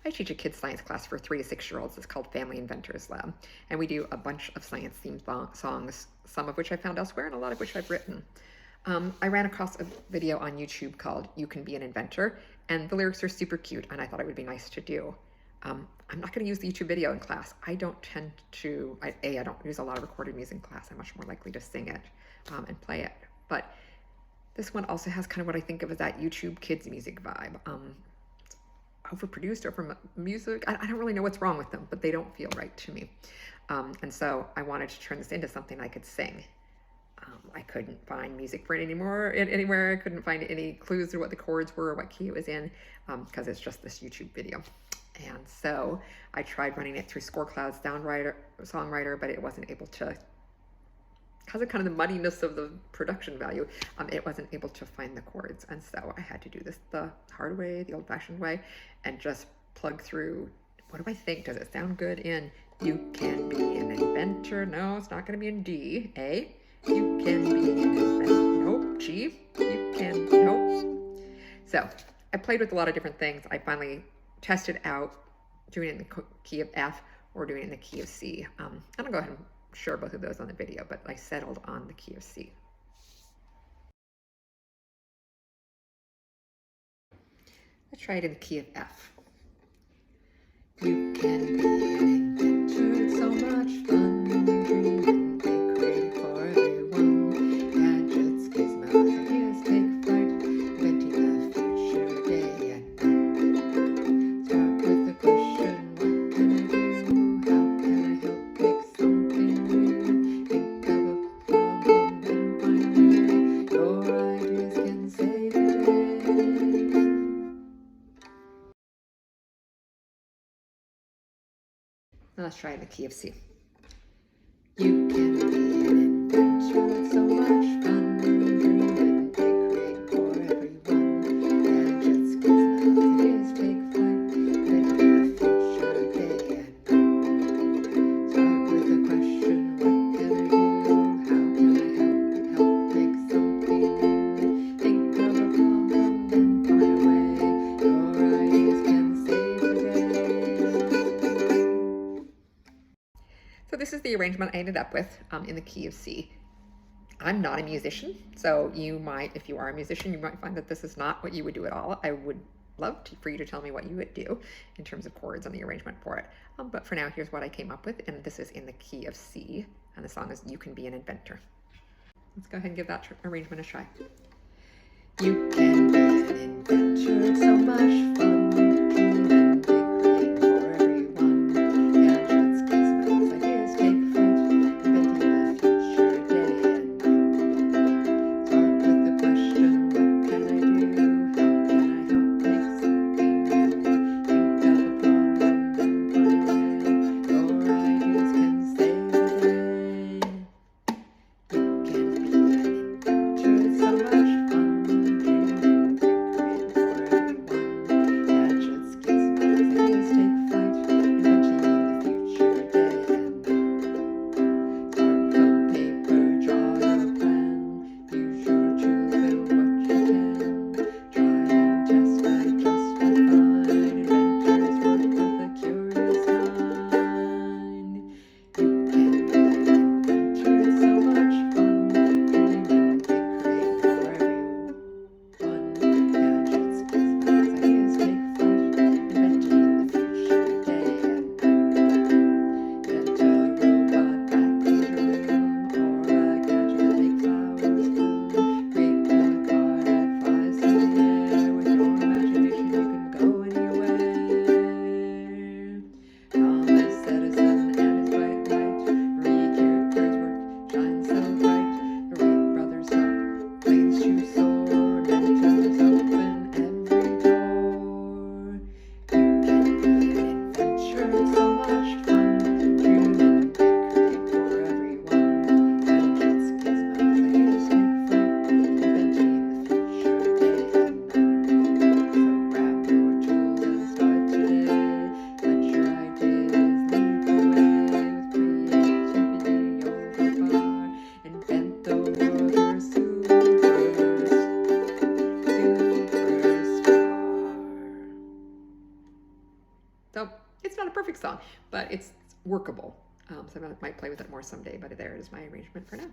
I teach a kids science class for 3 to 6-year-olds. It's called Family Inventors Lab. And we do a bunch of science-themed songs, some of which I found elsewhere and a lot of which I've written. I ran across a video on YouTube called You Can Be an Inventor, and the lyrics are super cute, and I thought it would be nice to do. I'm not going to use the YouTube video in class. I don't tend to, I don't use a lot of recorded music in class. I'm much more likely to sing it and play it. But this one also has kind of what I think of as that YouTube kids music vibe. It's overproduced over music. I don't really know what's wrong with them, but they don't feel right to me. And so I wanted to turn this into something I could sing. I couldn't find music for it anywhere. I couldn't find any clues to what the chords were or what key it was in, because it's just this YouTube video. And so I tried running it through ScoreCloud's songwriter, but it wasn't able to, because of kind of the muddiness of the production value, it wasn't able to find the chords. And so I had to do this the hard way, the old-fashioned way, and just plug through, what do I think? Does it sound good in You Can Be an Inventor? No, it's not going to be in D. A. You can be an inventor. Nope. G. You can. Nope. So I played with a lot of different things. I finally tested out doing it in the key of F or doing it in the key of C. I'm gonna go ahead and share both of those on the video, but I settled on the key of C. Let's try it in the key of F. You can be an inventor, it's so much fun. Dream and be creative for everyone. Gadgets, gizmos, ideas take flight, inventing the future day and night. Start with the question, what can I do? How can I help make something new? Think of a problem and find a way. Your ideas can save the day. Now let's try the key of C. You can be an inventor, it's so much fun. Dream and be creative for everyone. Gadgets, gizmos, ideas take flight, inventing the future day and night. Start with a question, what can I do? How can I help make something new? Think of a problem, then find a way. Your ideas can save the day. So this is the arrangement I ended up with in the key of C. I'm not a musician, so you might, if you are a musician, you might find that this is not what you would do at all. I would love for you to tell me what you would do in terms of chords and the arrangement for it. But for now, here's what I came up with, and this is in the key of C, and the song is You Can Be an Inventor. Let's go ahead and give that arrangement a try. You can be an inventor, it's so much fun. Dream and be creative for everyone. Gadgets, gizmos, ideas take flight, inventing the future day and night. Start with the question, what can I do? How can I help make something new? Think of a problem, then find a way. Your ideas can save the day. You can be an inventor, it's so much fun. Dream and be creative for everyone. So it's not a perfect song, but it's workable. So I might play with it more someday, but there is my arrangement for now.